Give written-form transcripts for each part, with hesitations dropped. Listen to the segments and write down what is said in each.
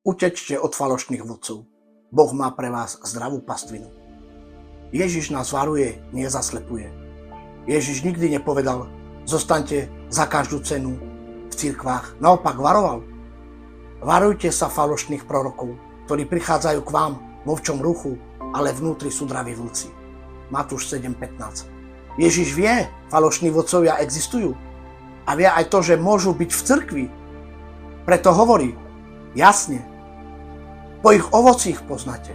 Utečte od falošných vodcov. Boh má pre vás zdravú pastvinu. Ježiš nás varuje, nezaslepuje. Ježiš nikdy nepovedal, zostaňte za každú cenu v cirkvách. Naopak varoval. Varujte sa falošných prorokov, ktorí prichádzajú k vám vo včom ruchu, ale vnútri sú draví vlci. Matúš 7.15. Ježiš vie, falošní vodcovia existujú. A vie aj to, že môžu byť v cirkvi. Preto hovorí, jasne, po ich ovoci ich poznáte.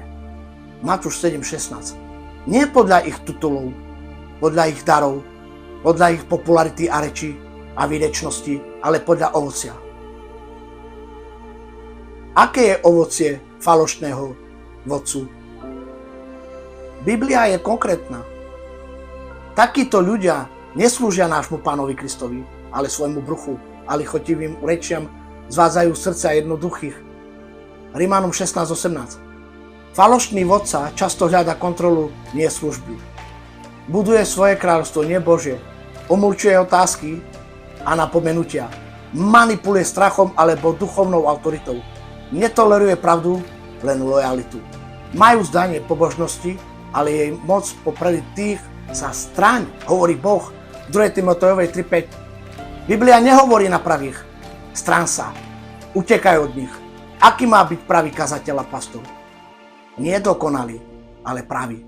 Matúš 7.16. Nie podľa ich titulov, podľa ich darov, podľa ich popularity a reči a výrečnosti, ale podľa ovocia. Aké je ovocie falošného vodcu? Biblia je konkrétna. Takíto ľudia neslúžia nášmu Pánovi Kristovi, ale svojmu bruchu, ale chotivým rečiam zvádzajú srdcia jednoduchých. Rimanom 16.18. Falošný vodca často hľada kontrolu, nie služby. Buduje svoje kráľovstvo, nie Božie. Omlčuje otázky a napomenutia. Manipuluje strachom alebo duchovnou autoritou. Netoleruje pravdu, len lojalitu. Majú zdanie pobožnosti, ale jej moc popredi tých sa straň, hovorí Boh v 2. Timotejovej 3.5. Biblia nehovorí na pravých, strán sa, utekaj od nich. Aký má byť pravý kazateľ a pastor? Nie dokonalý, ale pravý.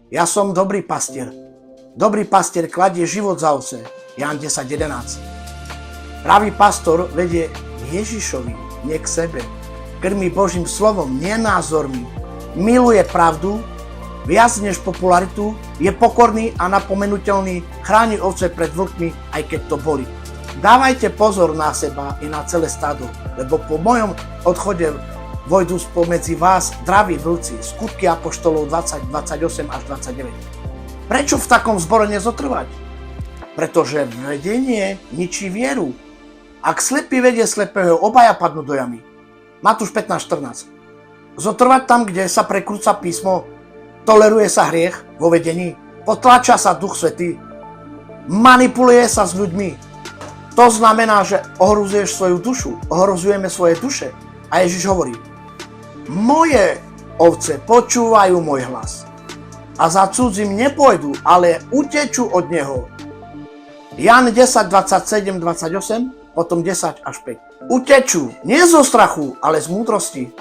Ja som dobrý pastier. Dobrý pastier kladie život za ovce. Ján 10.11. Pravý pastor vedie Ježišovi, nie k sebe. Krmí Božím slovom, nie názormi. Miluje pravdu, viac než popularitu, je pokorný a napomenuteľný, chráni ovce pred vlkmi, aj keď to boli. Dávajte pozor na seba i na celé stádo, lebo po mojom odchode vojdu spomedzi vás draví vlci. Skutky apoštolov 20, 28 až 29. Prečo v takom zbore nezotrvať? Pretože vedenie ničí vieru. Ak slepý vedie slepého, obaja padnú do jamy. Matúš 15.14. Zotrvať tam, kde sa prekrúca písmo, toleruje sa hriech vo vedení, potláča sa Duch Svätý, manipuluje sa s ľuďmi. To znamená, že ohrozuješ svoju dušu, ohrozujeme svoje duše. A Ježiš hovorí, moje ovce počúvajú môj hlas a za cudzím nepôjdu, ale utečú od neho. Ján 10, 27, 28, potom 10 až 5. Utečú, nie zo strachu, ale z múdrosti.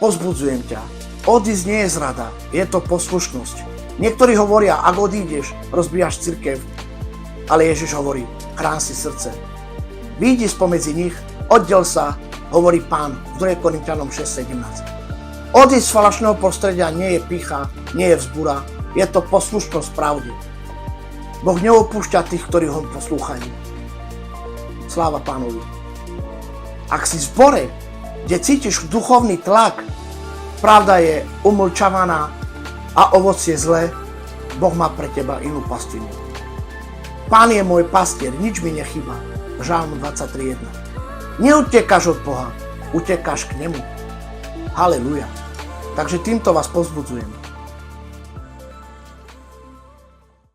Pozbudzujem ťa. Odísť nie je zrada, je to poslušnosť. Niektorí hovoria, ak odídeš, rozbíjaš cirkev. Ale Ježiš hovorí, chrán si srdce. Vyjdi spomedzi nich, oddel sa, hovorí Pán v 2. Korinťanom 6.17. Odísť z falošného prostredia nie je pýcha, nie je vzbúra, je to poslušnosť pravde. Boh neopúšťa tých, ktorí ho poslúchajú. Sláva Pánovi. Ak si v zbore, kde cítiš duchovný tlak, pravda je umlčavaná a ovocie zlé, Boh má pre teba inú pastvinu. Pán je môj pastier, nič mi nechýba. Žalm 23.1. Neutekáš od Boha, utekáš k nemu. Haleluja. Takže týmto vás povzbudzujem.